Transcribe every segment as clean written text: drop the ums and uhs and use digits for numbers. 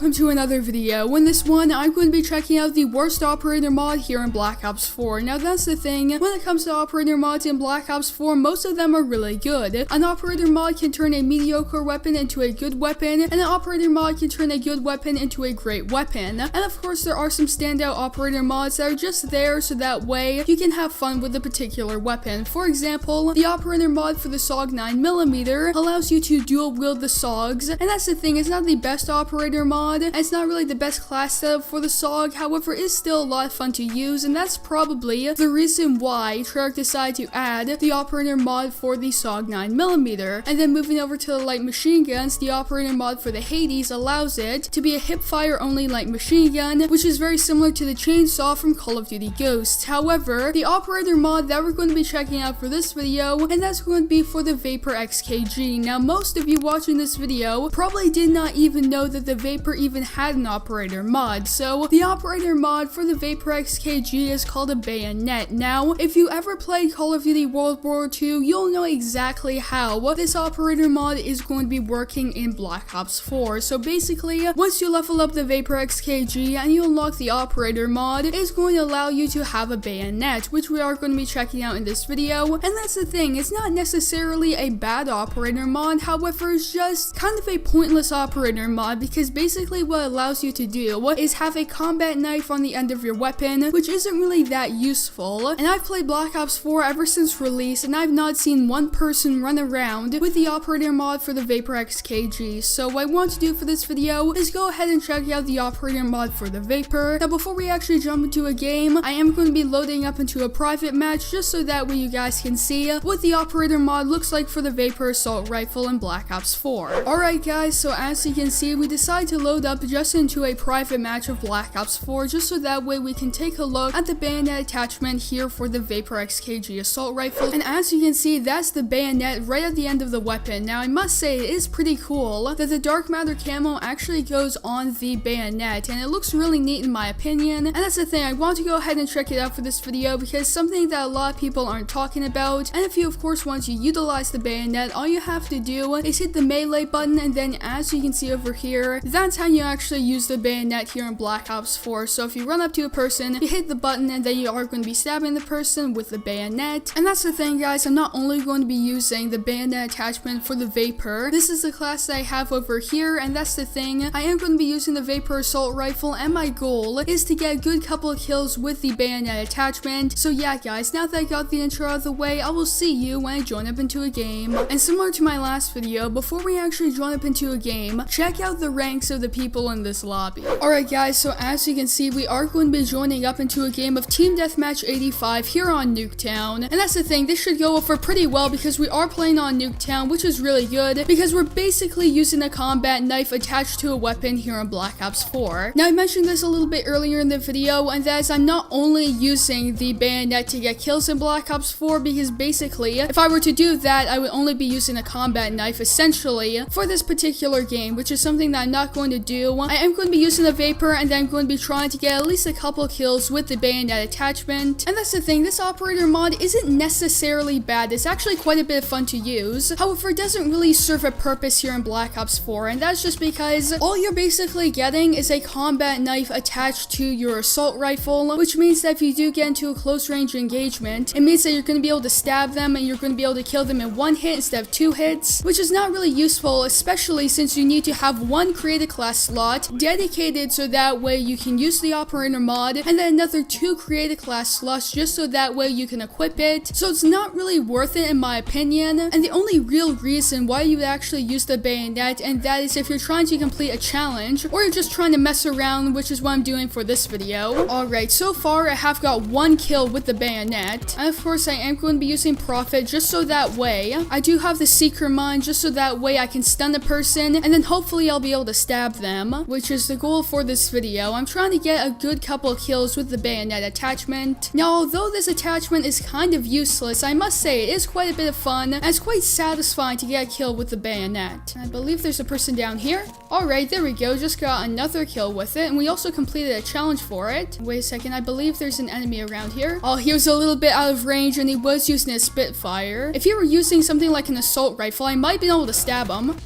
welcome to another video. In this one, I'm going to be checking out the worst operator mod here in Black Ops 4. Now that's the thing, when it comes to operator mods in Black Ops 4, most of them are really good. An operator mod can turn a mediocre weapon into a good weapon, and an operator mod can turn a good weapon into a great weapon. And of course, there are some standout operator mods that are just there so that way you can have fun with a particular weapon. For example, the operator mod for the SOG 9mm allows you to dual wield the SOGs, and that's the thing, it's not the best operator mod, and it's not really the best class setup for the SOG, however, it's still a lot of fun to use, and that's probably the reason why Treyarch decided to add the operator mod for the SOG 9mm. And then moving over to the light machine guns, the operator mod for the Hades allows it to be a hipfire only light machine gun, which is very similar to the chainsaw from Call of Duty Ghosts. However, the operator mod that we're going to be checking out for this video, and that's going to be for the VAPR XKG. Now, most of you watching this video probably did not even know that the VAPR even had an operator mod. So the operator mod for the VAPR XKG is called a bayonet. Now, if you ever played Call of Duty World War II, you'll know exactly how this operator mod is going to be working in Black Ops 4. So basically, once you level up the VAPR XKG and you unlock the operator mod, it's going to allow you to have a bayonet, which we are going to be checking out in this video. And that's the thing, it's not necessarily a bad operator mod, however, it's just kind of a pointless operator mod, because basically what it allows you to do is have a combat knife on the end of your weapon, which isn't really that useful. And I've played Black Ops 4 ever since release, and I've not seen one person run around with the operator mod for the VAPR XKG. So what I want to do for this video is go ahead and check out the operator mod for the VAPR. Now before we actually jump into a game, I am going to be loading up into a private match just so that way you guys can see what the operator mod looks like for the VAPR assault rifle in Black Ops 4. Alright guys, so as you can see, we decided to load up just into a private match of Black Ops 4 just so that way we can take a look at the bayonet attachment here for the VAPR XKG assault rifle. And as you can see, that's the bayonet right at the end of the weapon. Now I must say, it is pretty cool that the dark matter camo actually goes on the bayonet, and it looks really neat in my opinion. And that's the thing, I want to go ahead and check it out for this video because something that a lot of people aren't talking about. And if you of course want to utilize the bayonet, all you have to do is hit the melee button, and then as you can see over here, that's how you actually use the bayonet here in Black Ops 4. So if you run up to a person, you hit the button, and then you are going to be stabbing the person with the bayonet. And that's the thing guys, I'm not only going to be using the bayonet attachment for the VAPR, this is the class that I have over here, and that's the thing, I am going to be using the VAPR assault rifle, and my goal is to get a good couple of kills with the bayonet attachment. So yeah guys, now that I got the intro out of the way, I will see you when I join up into a game. And similar to my last video, before we actually join up into a game, check out the ranks of the people in this lobby. Alright guys, so as you can see, we are going to be joining up into a game of Team Deathmatch 85 here on Nuketown. And that's the thing, this should go over pretty well because we are playing on Nuketown, which is really good because we're basically using a combat knife attached to a weapon here in Black Ops 4. Now I mentioned this a little bit earlier in the video, and that is I'm not only using the bayonet to get kills in Black Ops 4, because basically if I were to do that, I would only be using a combat knife essentially for this particular game, which is something that I'm not going to do. I am going to be using the VAPR, and then I'm going to be trying to get at least a couple kills with the bayonet attachment. And that's the thing, this operator mod isn't necessarily bad, it's actually quite a bit of fun to use. However, it doesn't really serve a purpose here in Black Ops 4, and that's just because all you're basically getting is a combat knife attached to your assault rifle, which means that if you do get into a close range engagement, it means that you're going to be able to stab them and you're going to be able to kill them in one hit instead of 2 hits, which is not really useful, especially since you need to have one creative class slot dedicated so that way you can use the operator mod, and then another 2 creative class slots just so that way you can equip it. So it's not really worth it in my opinion, and the only real reason why you would actually use the bayonet, and that is if you're trying to complete a challenge or you're just trying to mess around, which is what I'm doing for this video. Alright, so far I have got 1 kill with the bayonet, and of course I am going to be using Prophet just so that way I do have the Seeker Mine just so that way I can stun the person, and then hopefully I'll be able to stab them, which is the goal for this video. I'm trying to get a good couple kills with the bayonet attachment. Now although this attachment is kind of useless, I must say it is quite a bit of fun, and it's quite satisfying to get a kill with the bayonet. I believe there's a person down here. Alright, there we go, just got another kill with it, and we also completed a challenge for it. Wait a second, I believe there's an enemy around here. Oh, he was a little bit out of range, and he was using a Spitfire. If he were using something like an assault rifle, I might be able to stab him.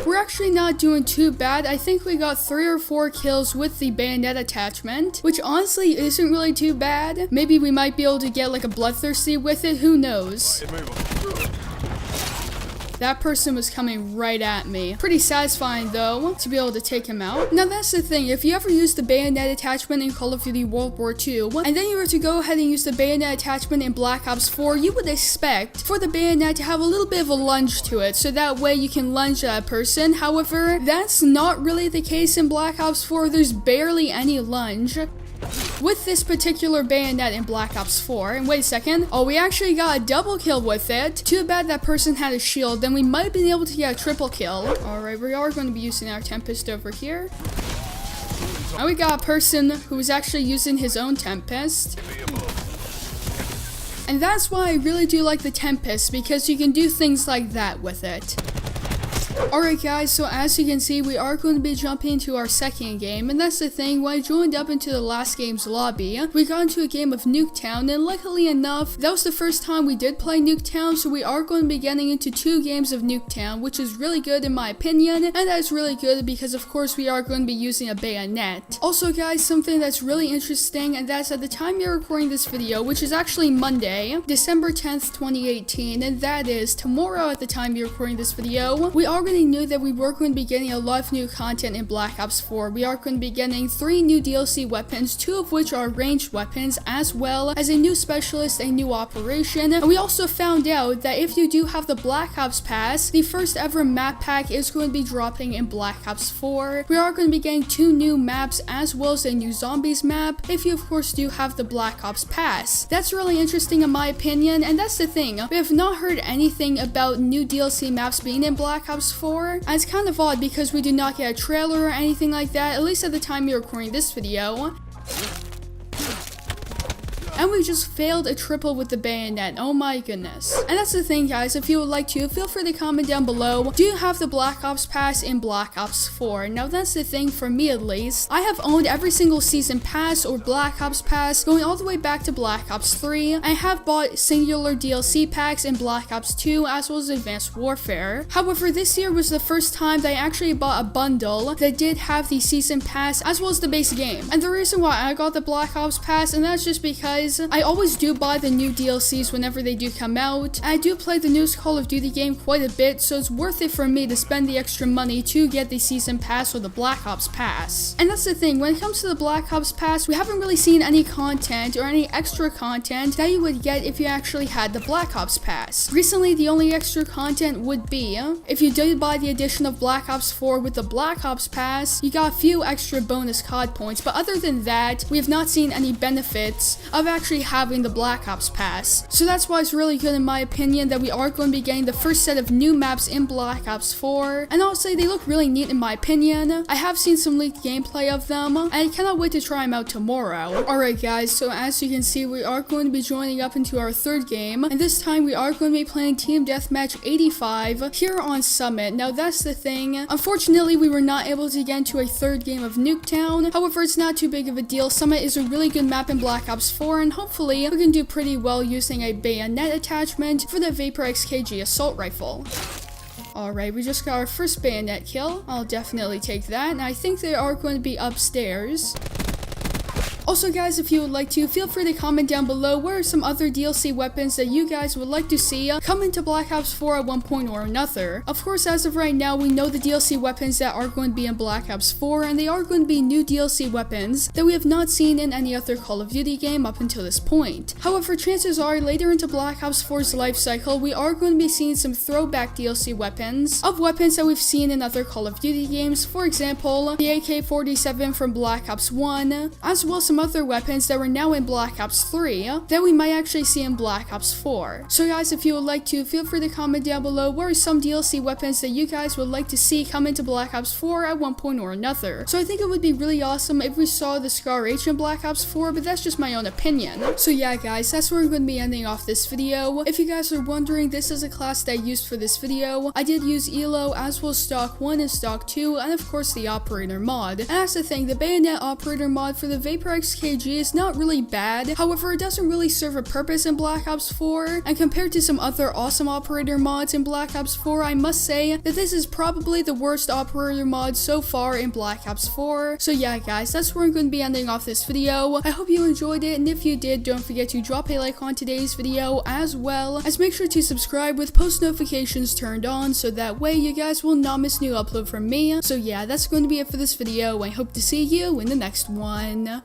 We're actually not doing too bad. I think we got 3 or 4 kills with the bayonet attachment, which honestly isn't really too bad. Maybe we might be able to get like a bloodthirsty with it, who knows. That person was coming right at me. Pretty satisfying though, to be able to take him out. Now that's the thing, if you ever use the bayonet attachment in Call of Duty World War II, and then you were to go ahead and use the bayonet attachment in Black Ops 4, you would expect for the bayonet to have a little bit of a lunge to it, so that way you can lunge at a person. However, that's not really the case in Black Ops 4, there's barely any lunge with this particular bayonet in Black Ops 4. And wait a second. Oh, we actually got a double kill with it. Too bad that person had a shield. Then we might have been able to get a triple kill. Alright, we are going to be using our Tempest over here. Now we got a person who was actually using his own Tempest. And that's why I really do like the Tempest, because you can do things like that with it. Alright guys, so as you can see, we are going to be jumping into our second game, and that's the thing, when I joined up into the last game's lobby, we got into a game of Nuketown, and luckily enough, that was the first time we did play Nuketown, so we are going to be getting into 2 games of Nuketown, which is really good in my opinion, and that is really good because of course we are going to be using a bayonet. Also guys, something that's really interesting, and that's at the time you're recording this video, which is actually Monday, December 10th, 2018, and that is tomorrow at the time you're recording this video, we already knew that we were going to be getting a lot of new content in Black Ops 4. We are going to be getting 3 new DLC weapons, 2 of which are ranged weapons, as well as a new specialist, a new operation, and we also found out that if you do have the Black Ops Pass, the first ever map pack is going to be dropping in Black Ops 4. We are going to be getting 2 new maps, as well as a new zombies map, if you of course do have the Black Ops Pass. That's really interesting in my opinion, and that's the thing, we have not heard anything about new DLC maps being in Black Ops 4, and it's kind of odd because we did not get a trailer or anything like that, at least at the time you're recording this video. And we just failed a triple with the bayonet. Oh my goodness. And that's the thing guys, if you would like to, feel free to comment down below. Do you have the Black Ops Pass in Black Ops 4? Now that's the thing, for me at least, I have owned every single season pass or Black Ops Pass going all the way back to Black Ops 3. I have bought singular DLC packs in Black Ops 2 as well as Advanced Warfare. However, this year was the first time that I actually bought a bundle that did have the season pass as well as the base game. And the reason why I got the Black Ops Pass, and that's just because I always do buy the new DLCs whenever they do come out. I do play the newest Call of Duty game quite a bit, so it's worth it for me to spend the extra money to get the season pass or the Black Ops Pass. And that's the thing, when it comes to the Black Ops Pass, we haven't really seen any content or any extra content that you would get if you actually had the Black Ops Pass. Recently, the only extra content would be, if you did buy the edition of Black Ops 4 with the Black Ops Pass, you got a few extra bonus COD points, but other than that, we have not seen any benefits of actually having the Black Ops Pass. So that's why it's really good in my opinion that we are going to be getting the first set of new maps in Black Ops 4, and honestly they look really neat in my opinion. I have seen some leaked gameplay of them, and I cannot wait to try them out tomorrow. Alright guys, so as you can see, we are going to be joining up into our third game, and this time we are going to be playing Team Deathmatch 85 here on Summit. Now that's the thing, unfortunately we were not able to get into a third game of Nuketown, however it's not too big of a deal. Summit is a really good map in Black Ops 4, and hopefully we can do pretty well using a bayonet attachment for the VAPR XKG assault rifle. Alright, we just got our first bayonet kill. I'll definitely take that, and I think they are going to be upstairs. Also guys, if you would like to, feel free to comment down below what are some other DLC weapons that you guys would like to see come into Black Ops 4 at one point or another. Of course, as of right now, we know the DLC weapons that are going to be in Black Ops 4, and they are going to be new DLC weapons that we have not seen in any other Call of Duty game up until this point. However, chances are, later into Black Ops 4's life cycle, we are going to be seeing some throwback DLC weapons of weapons that we've seen in other Call of Duty games. For example, the AK-47 from Black Ops 1, as well as some other weapons that were now in Black Ops 3 that we might actually see in Black Ops 4. So guys, if you would like to, feel free to comment down below what are some DLC weapons that you guys would like to see come into Black Ops 4 at one point or another. So I think it would be really awesome if we saw the Scar H in Black Ops 4, but that's just my own opinion. So yeah guys, that's where I'm going to be ending off this video. If you guys are wondering, this is a class that I used for this video. I did use ELO as well as Stock 1 and Stock 2, and of course the Operator mod. And that's the thing, the Bayonet Operator mod for the VAPR XKG is not really bad, however it doesn't really serve a purpose in Black Ops 4, and compared to some other awesome operator mods in Black Ops 4, I must say that this is probably the worst operator mod so far in Black Ops 4. So yeah guys, that's where I'm going to be ending off this video. I hope you enjoyed it, and if you did, don't forget to drop a like on today's video, as well as make sure to subscribe with post notifications turned on, so that way you guys will not miss new upload from me. So yeah, that's going to be it for this video. I hope to see you in the next one.